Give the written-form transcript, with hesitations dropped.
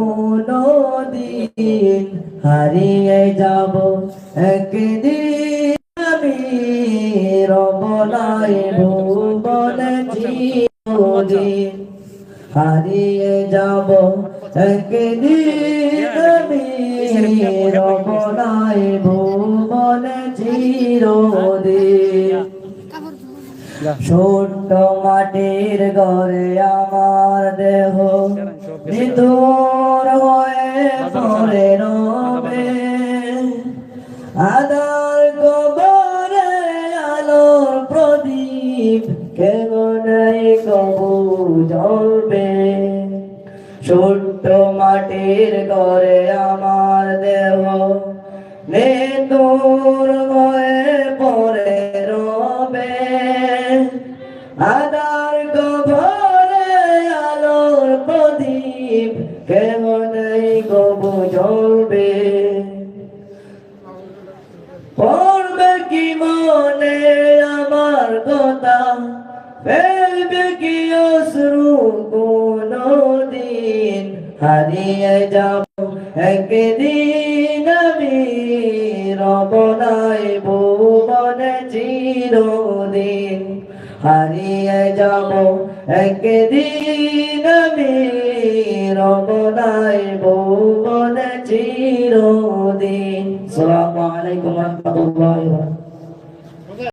কোনদিন হারিয়ে যাব একদিন আমি রব নাই ভুবনে চিরদিন হারিয়ে যাব একদিন আমি রব নাই ভুবনে চিরদিন ছোট্ট মাটির ঘরে আমার দেহ নিদূর হয়ে পড়ে রবে আদার কবরে আলোর প্রদীপ কেমন কবু জ্বলবে ছোট্ট মাটির ঘরে আমার দেহ নিদূর হয়ে পড়ে রবে আদার কবরে আলোর প্রদীপ কেমন কবু জ্বলবে পড়বে কি মনে আমার কথা ফেলবে কি অশ্রু কোনদিন হারিয়ে যাব একদিন আমি রব নাই ভুবনে চিরদিন হারিয়ে যাব একদিন আমি রব নাই ভুবনে চিরদিন। আসসালামু আলাইকুম ওয়া রাহমাতুল্লাহি ওয়া বারাকাতুহু।